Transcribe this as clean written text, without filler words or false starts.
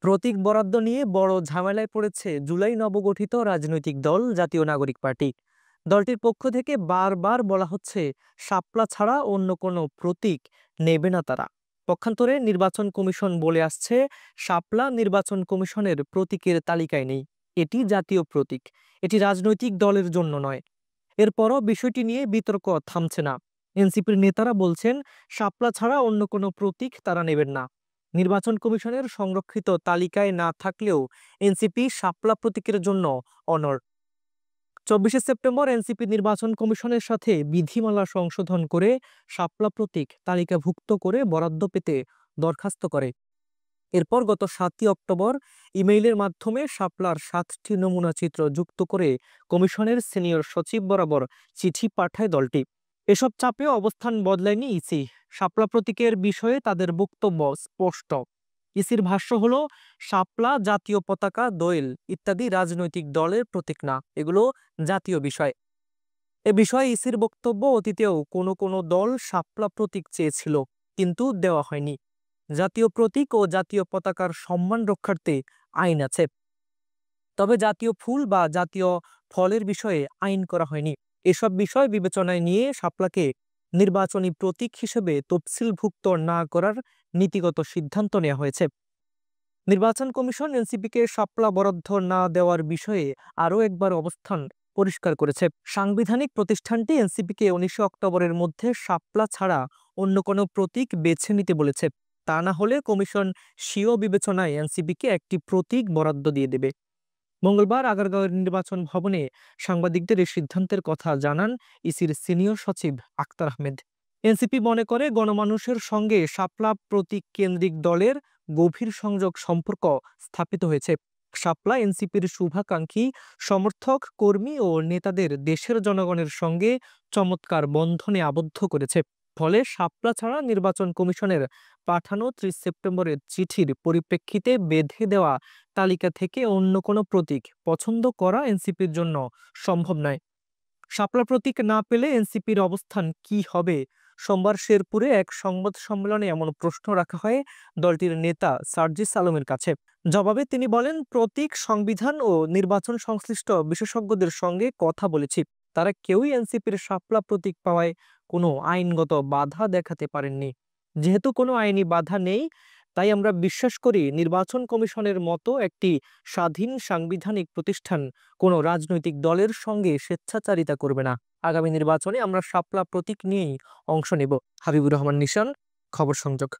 প্রতীক বরাদ্দ নিয়ে বড় ঝামেলায় পড়েছে জুলাই নবগঠিত রাজনৈতিক দল জাতীয় নাগরিক পার্টি। দলটির পক্ষ থেকে বারবার বলা হচ্ছে শাপলা ছাড়া অন্য কোনো প্রতীক নেবে না তারা। পক্ষান্তরে নির্বাচন কমিশন বলে আসছে শাপলা নির্বাচন কমিশনের প্রতীকের তালিকায় নেই, এটি জাতীয় প্রতীক, এটি রাজনৈতিক দলের জন্য নয়। এরপরও বিষয়টি নিয়ে বিতর্ক থামছে না। এনসিপির নেতারা বলছেন শাপলা ছাড়া অন্য কোনো প্রতীক তারা নেবেন না। নির্বাচন কমিশনের সংরক্ষিত তালিকায় না থাকলেও এনসিপি শাপলা প্রতীকের জন্য অনড়। 24শে সেপ্টেম্বর এনসিপি নির্বাচন কমিশনের সাথে বিধিমালা সংশোধন করে শাপলা প্রতীক তালিকাভুক্ত করে বরাদ্দ পেতে দরখাস্ত করে। এরপর গত 7ই অক্টোবর ইমেইলের মাধ্যমে শাপলার 7টি নমুনা চিত্র যুক্ত করে কমিশনের সিনিয়র সচিব বরাবর চিঠি পাঠায় দলটি। এসব চাপেও অবস্থান বদলায়নি ইসি। শাপলা প্রতীকের বিষয়ে তাদের বক্তব্য স্পষ্ট। ইসির ভাষ্য হলো, শাপলা, জাতীয় পতাকা, দোয়েল ইত্যাদি রাজনৈতিক দলের প্রতীক না, এগুলো জাতীয় বিষয়। এ বিষয়ে ইসির বক্তব্য, অতীতেও কোনো কোনো দল শাপলা প্রতীক চেয়েছিল, কিন্তু দেওয়া হয়নি। জাতীয় প্রতীক ও জাতীয় পতাকার সম্মান রক্ষার্থে আইন আছে, তবে জাতীয় ফুল বা জাতীয় ফলের বিষয়ে আইন করা হয়নি। এসব বিষয় বিবেচনায় নিয়ে শাপলাকে নির্বাচনী প্রতীক হিসেবে তফসিলভুক্ত না করার নীতিগত সিদ্ধান্ত নেওয়া হয়েছে। নির্বাচন কমিশন এনসিপিকে শাপলা বরাদ্দ না দেওয়ার বিষয়ে আরও একবার অবস্থান পরিষ্কার করেছে। সাংবিধানিক প্রতিষ্ঠানটি এনসিপিকে 19 অক্টোবরের মধ্যে শাপলা ছাড়া অন্য কোনো প্রতীক বেছে নিতে বলেছে। তা না হলে কমিশন স্বীয় বিবেচনায় এনসিপিকে একটি প্রতীক বরাদ্দ দিয়ে দেবে। মঙ্গলবার আগারগাঁওয়ের নির্বাচন ভবনে সাংবাদিকদের এই সিদ্ধান্তের কথা জানান ইসির সিনিয়র সচিব আক্তার আহমেদ। এনসিপি মনে করে গণমানুষের সঙ্গে শাপলা প্রতীক কেন্দ্রিক দলের গভীর সংযোগ সম্পর্ক স্থাপিত হয়েছে। শাপলা এনসিপির শুভাকাঙ্ক্ষী, সমর্থক, কর্মী ও নেতাদের দেশের জনগণের সঙ্গে চমৎকার বন্ধনে আবদ্ধ করেছে। ফলে শাপলা ছাড়া নির্বাচন কমিশনের পাঠানো 30 সেপ্টেম্বরের চিঠির পরিপ্রেক্ষিতে বেঁধে দেওয়া তালিকা থেকে অন্য কোনো প্রতীক পছন্দ করা এনসিপির জন্য সম্ভব নয়। শাপলা প্রতীক না পেলে এনসিপির অবস্থান কি হবে? সোমবার শেরপুরে এক সংবাদ সম্মেলনে এমন প্রশ্ন রাখা হয় দলটির নেতা সার্জিস আলমের কাছে। জবাবে তিনি বলেন, প্রতীক, সংবিধান ও নির্বাচন সংশ্লিষ্ট বিশেষজ্ঞদের সঙ্গে কথা বলেছি, তারা কেউই এনসিপির শাপলা প্রতীক পাওয়ায় কোনো আইনগত বাধা দেখাতে পারেননি। যেহেতু কোনো আইনি বাধা নেই, তাই আমরা বিশ্বাস করি নির্বাচন কমিশনের মতো একটি স্বাধীন সাংবিধানিক প্রতিষ্ঠান কোনো রাজনৈতিক দলের সঙ্গে স্বেচ্ছাচারিতা করবে না। আগামী নির্বাচনে আমরা শাপলা প্রতীক নিয়েই অংশ নেব। হাবিবুর রহমান নিশান, খবর সংযোগ।